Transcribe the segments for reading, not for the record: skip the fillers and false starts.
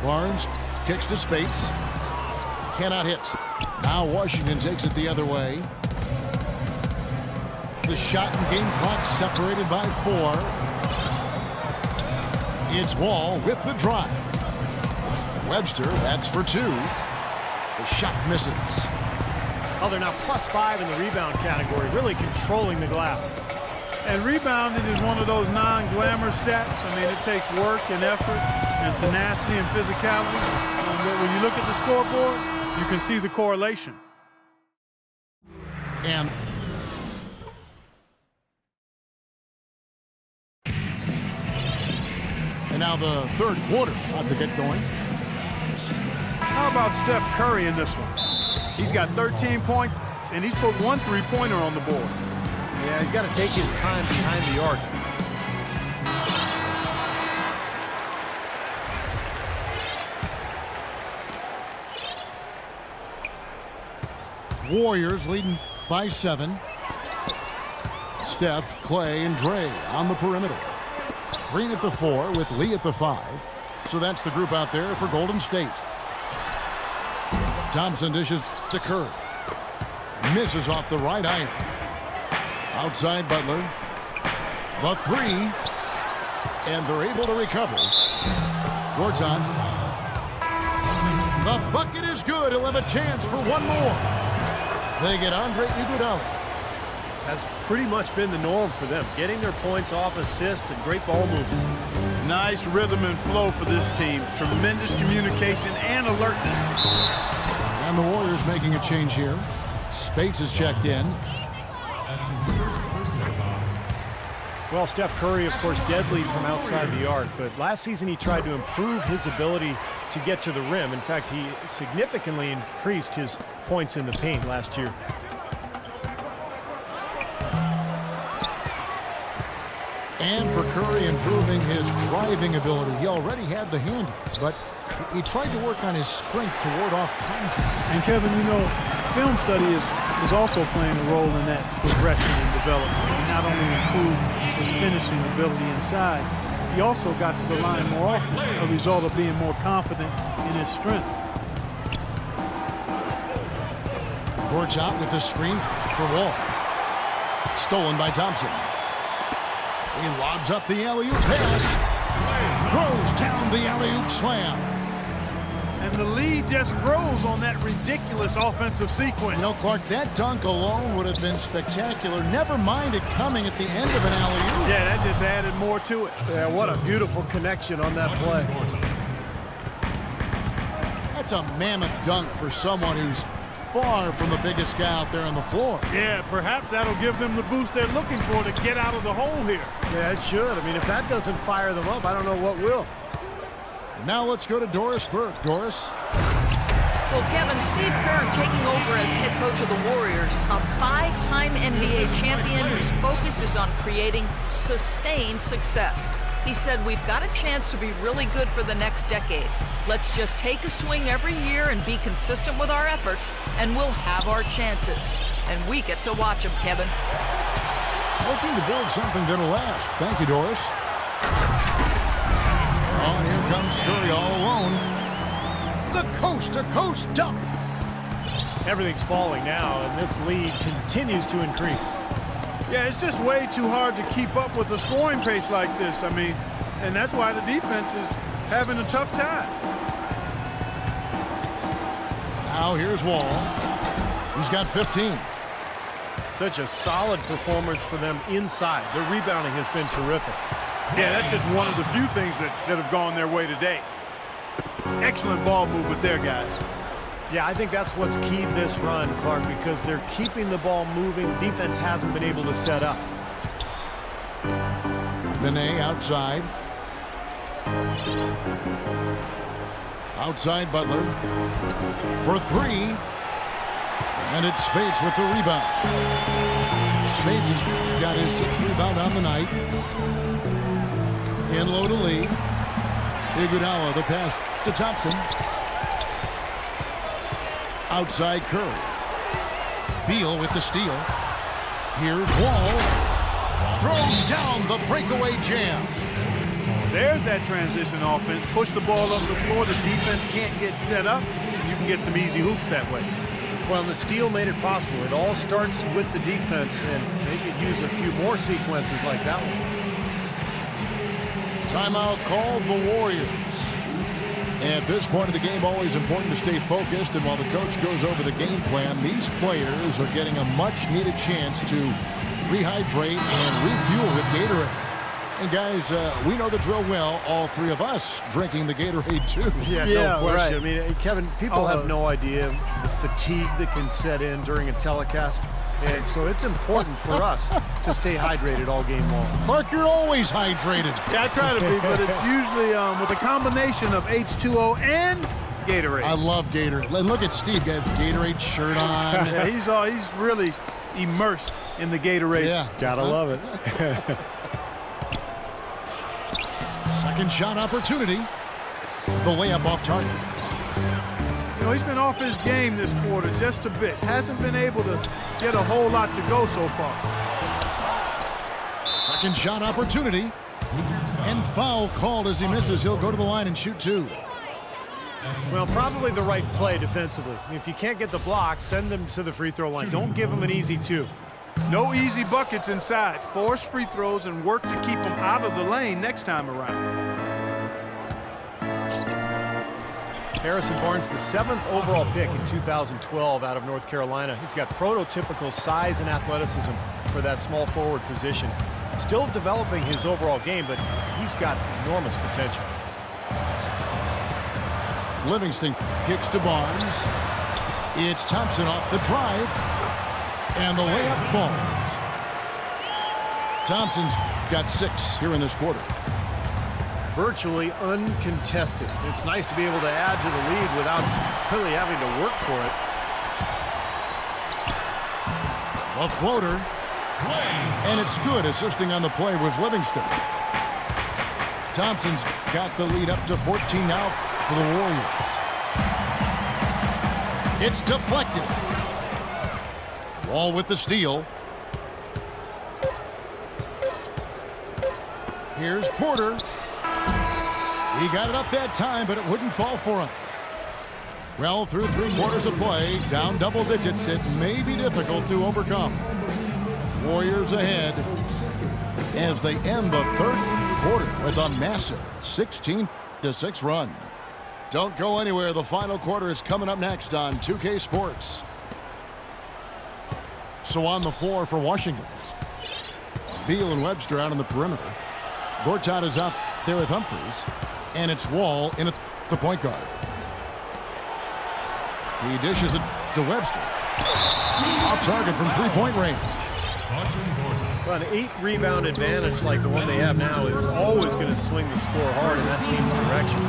Barnes kicks to Spates. Cannot hit. Now Washington takes it the other way. The shot and game clock separated by 4. It's Wall with the drive. Webster, that's for 2. The shot misses. Oh, they're now +5 in the rebound category, really controlling the glass. And rebounding is one of those non-glamour stats. I mean, it takes work and effort and tenacity and physicality. But when you look at the scoreboard, you can see the correlation. And now the third quarter about to get going. How about Steph Curry in this one? He's got 13 points, and he's put 1 3-pointer on the board. Yeah, he's got to take his time behind the arc. Warriors leading by 7. Steph, Clay, and Dre on the perimeter. Green at the 4 with Lee at the 5. So that's the group out there for Golden State. Thompson dishes to Curry. Misses off the right iron. Outside Butler. The 3. And they're able to recover. Gortat. The bucket is good. He'll have a chance for one more. They get Andre Iguodala. That's pretty much been the norm for them, getting their points off assists and great ball movement. Nice rhythm and flow for this team. Tremendous communication and alertness. And the Warriors making a change here. Spates is checked in. Well, Steph Curry, of course, deadly from outside the arc, but last season he tried to improve his ability to get to the rim. In fact, he significantly increased his points in the paint last year. And for Curry, improving his driving ability. He already had the handles, but he tried to work on his strength to ward off contact. And Kevin, you know, film study is also playing a role in that progression and development. He not only improved his finishing ability inside, he also got to the line more often, a result of being more confident in his strength. Gortat with the screen for Wall. Stolen by Thompson. He lobs up the alley-oop pass. Throws down the alley-oop slam. And the lead just grows on that ridiculous offensive sequence. You know, Clark, that dunk alone would have been spectacular. Never mind it coming at the end of an alley-oop. Yeah, that just added more to it. Yeah, what a beautiful connection on that play. That's a mammoth dunk for someone who's far from the biggest guy out there on the floor. Yeah, perhaps that'll give them the boost they're looking for to get out of the hole here. Yeah, it should. I mean, if that doesn't fire them up, I don't know what will. Now let's go to Doris Burke. Doris? Well, Kevin, Steve Kerr taking over as head coach of the Warriors, a 5-time NBA champion whose focus is on creating sustained success. He said, we've got a chance to be really good for the next decade. Let's just take a swing every year and be consistent with our efforts, and we'll have our chances. And we get to watch them, Kevin. Looking to build something that'll last. Thank you, Doris. Oh, and here comes Curry all alone. The coast-to-coast dunk. Everything's falling now, and this lead continues to increase. Yeah, it's just way too hard to keep up with a scoring pace like this. I mean, and that's why the defense is having a tough time. Now here's Wall. He's got 15. Such a solid performance for them inside. Their rebounding has been terrific. Yeah, that's just one of the few things that have gone their way today. Excellent ball movement there, guys. Yeah, I think that's what's keyed this run, Clark, because they're keeping the ball moving. Defense hasn't been able to set up. Nene outside. Outside Butler. For 3. And it's Spates with the rebound. Spates has got his 6th rebound on the night. In low to Lee. Iguodala, the pass to Thompson. Outside Curry. Beal with the steal. Here's Wall. Throws down the breakaway jam. There's that transition offense. Push the ball up the floor. The defense can't get set up. You can get some easy hoops that way. Well, and the steal made it possible. It all starts with the defense, and they could use a few more sequences like that one. Timeout called the Warriors. At this point of the game, always important to stay focused, and while the coach goes over the game plan, these players are getting a much-needed chance to rehydrate and refuel with Gatorade. And guys, we know the drill well, all three of us drinking the Gatorade too. Yeah, no question. I mean, Kevin, people have no idea the fatigue that can set in during a telecast. And so it's important for us to stay hydrated all game long. Clark, you're always hydrated. Yeah, I try to be, but it's usually with a combination of H2O and Gatorade. I love Gatorade. Look at Steve, got the Gatorade shirt on. Yeah, he's really immersed in the Gatorade. Yeah. Gotta love it. Second shot opportunity. The layup off target. You know, he's been off his game this quarter just a bit. Hasn't been able to get a whole lot to go so far. Second shot opportunity. And foul called as he misses. He'll go to the line and shoot two. Well, probably the right play defensively. If you can't get the block, send them to the free throw line. Don't give them an easy two. No easy buckets inside. Force free throws and work to keep them out of the lane next time around. Harrison Barnes, the 7th overall pick in 2012 out of North Carolina. He's got prototypical size and athleticism for that small forward position. Still developing his overall game, but he's got enormous potential. Livingston kicks to Barnes. It's Thompson off the drive. And the layup falls. Thompson's got 6 here in this quarter. Virtually uncontested. It's nice to be able to add to the lead without really having to work for it. A floater. And it's good, assisting on the play with Livingston. Thompson's got the lead up to 14 now for the Warriors. It's deflected. Wall with the steal. Here's Porter. He got it up that time, but it wouldn't fall for him. Well, through 3 quarters of play, down double digits, it may be difficult to overcome. Warriors ahead as they end the 3rd quarter with a massive 16-6 run. Don't go anywhere. The final quarter is coming up next on 2K Sports. So on the floor for Washington, Beal and Webster out on the perimeter. Gortat is out there with Humphries. And it's Wall in at the point guard. He dishes it to Webster. Off target from 3-point range. Well, an 8-rebound advantage like the one they have now is always going to swing the score hard in that team's direction.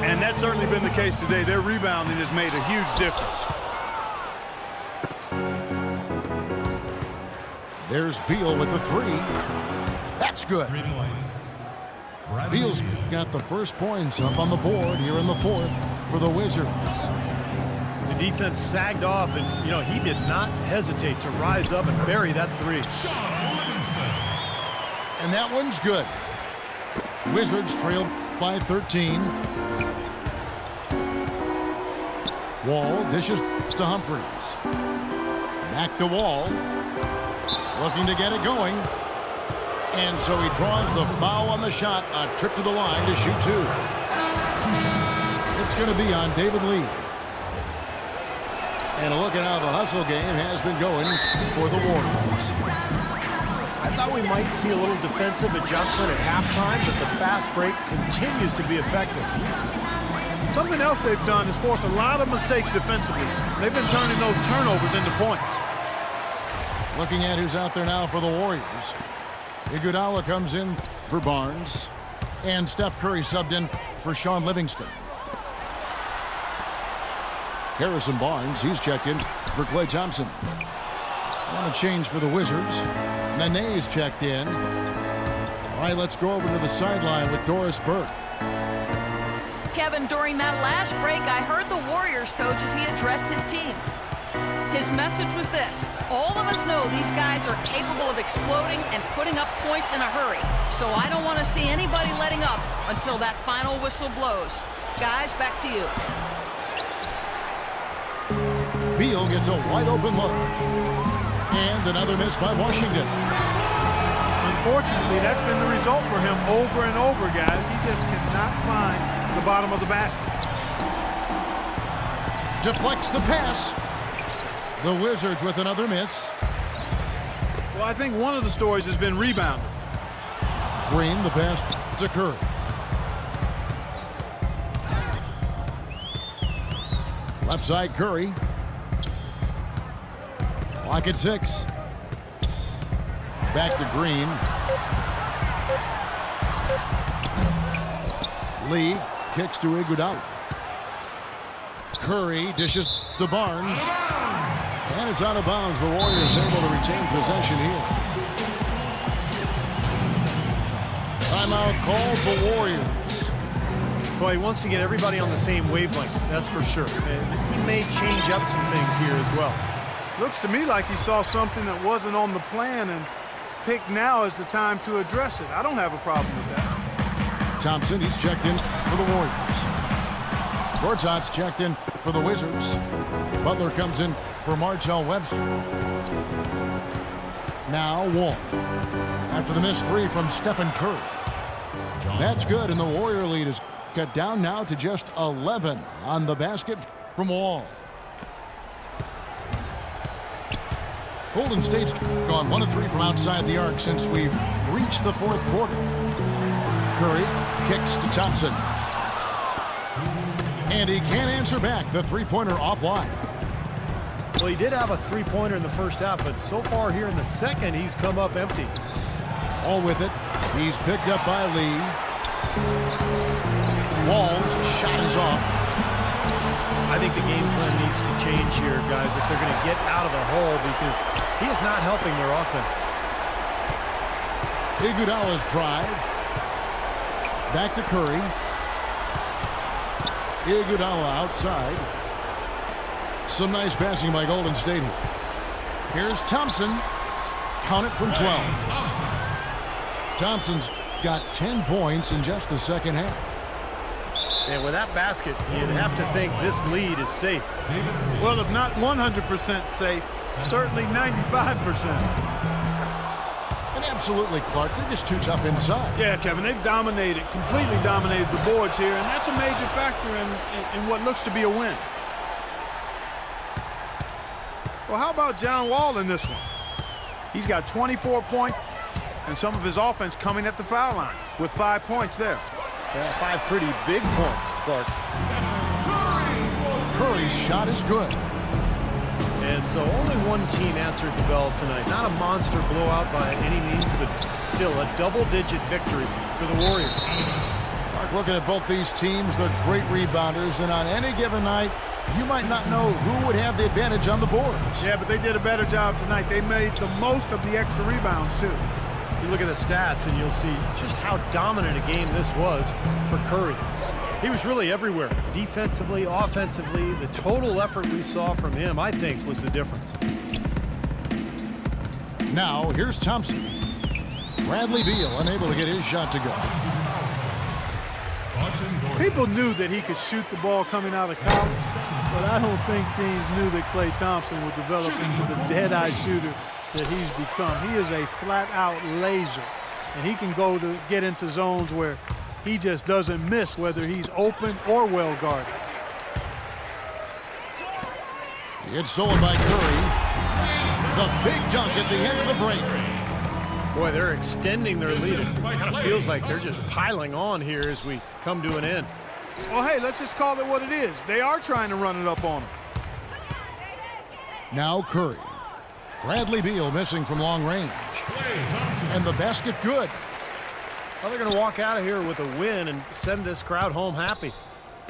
And that's certainly been the case today. Their rebounding has made a huge difference. There's Beal with the 3. That's good. Beal's got the first points up on the board here in the 4th for the Wizards. The defense sagged off, and, you know, he did not hesitate to rise up and bury that 3. And that one's good. Wizards trailed by 13. Wall dishes to Humphries. Back to Wall. Looking to get it going. And so he draws the foul on the shot. A trip to the line to shoot 2. It's going to be on David Lee. And look at how the hustle game has been going for the Warriors. I thought we might see a little defensive adjustment at halftime, but the fast break continues to be effective. Something else they've done is force a lot of mistakes defensively. They've been turning those turnovers into points. Looking at who's out there now for the Warriors. Iguodala comes in for Barnes. And Steph Curry subbed in for Sean Livingston. Harrison Barnes, he's checked in for Klay Thompson. And a change for the Wizards. Nene's checked in. All right, let's go over to the sideline with Doris Burke. Kevin, during that last break, I heard the Warriors coach as he addressed his team. His message was this: all of us know these guys are capable of exploding and putting up points in a hurry. So I don't want to see anybody letting up until that final whistle blows. Guys, back to you. Beal gets a wide open look. And another miss by Washington. Unfortunately, that's been the result for him over and over, guys. He just cannot find the bottom of the basket. Deflects the pass. The Wizards with another miss. Well, I think one of the stories has been rebounding. Green, the pass to Curry. Left side, Curry. Clock at 6. Back to Green. Lee kicks to Iguodala. Curry dishes to Barnes. And it's out of bounds. The Warriors able to retain possession here. Timeout called the Warriors. Well, he wants to get everybody on the same wavelength, that's for sure. And he may change up some things here as well. Looks to me like he saw something that wasn't on the plan and picked now as the time to address it. I don't have a problem with that. Thompson, he's checked in for the Warriors. Gortat's checked in for the Wizards. Butler comes in for Martell Webster. Now Wall. After the missed 3 from Stephen Curry. That's good, and the Warrior lead is cut down now to just 11 on the basket from Wall. Golden State's gone 1 of 3 from outside the arc since we've reached the 4th quarter. Curry kicks to Thompson. And he can't answer back. The three-pointer offline. Well, he did have a three-pointer in the first half, but so far here in the second, he's come up empty. All with it. He's picked up by Lee. Wall's shot is off. I think the game plan needs to change here, guys, if they're going to get out of the hole, because he is not helping their offense. Iguodala's drive. Back to Curry. Iguodala outside. Some nice passing by Golden State here. Here's Thompson. Count it from 12. Thompson's got 10 points in just the second half. And with that basket, you'd have to think this lead is safe. Well, if not 100% safe, certainly 95%. And absolutely, Clark, they're just too tough inside. Yeah, Kevin, they've completely dominated the boards here, and that's a major factor in what looks to be a win. Well, how about John Wall in this one? He's got 24 points and some of his offense coming at the foul line with 5 points there. Yeah, 5 pretty big points, Clark. Curry's shot is good. And so only one team answered the bell tonight. Not a monster blowout by any means, but still a double-digit victory for the Warriors. Mark, looking at both these teams, they're great rebounders, and on any given night, you might not know who would have the advantage on the boards. Yeah, but they did a better job tonight. They made the most of the extra rebounds, too. You look at the stats, and you'll see just how dominant a game this was for Curry. He was really everywhere, defensively, offensively. The total effort we saw from him, I think, was the difference. Now, here's Thompson. Bradley Beal unable to get his shot to go. People knew that he could shoot the ball coming out of college, but I don't think teams knew that Klay Thompson would develop into the dead-eye shooter that he's become. He is a flat-out laser, and he can go to get into zones where he just doesn't miss, whether he's open or well guarded. It's stolen by Curry. The big dunk at the end of the break. Boy, they're extending their lead. It kind of feels like they're just piling on here as we come to an end. Well, hey, let's just call it what it is. They are trying to run it up on him. Now Curry. Bradley Beal missing from long range. And the basket good. Well, they're going to walk out of here with a win and send this crowd home happy.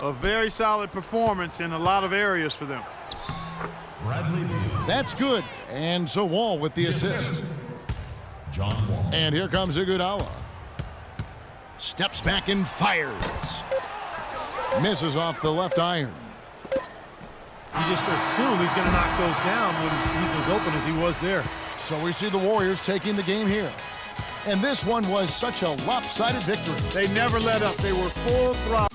A very solid performance in a lot of areas for them. That's good. And so Wall with the assist. John Wall. And here comes Iguodala. Steps back and fires. Misses off the left iron. You just assume he's going to knock those down when he's as open as he was there. So we see the Warriors taking the game here. And this one was such a lopsided victory. They never let up. They were full throttle.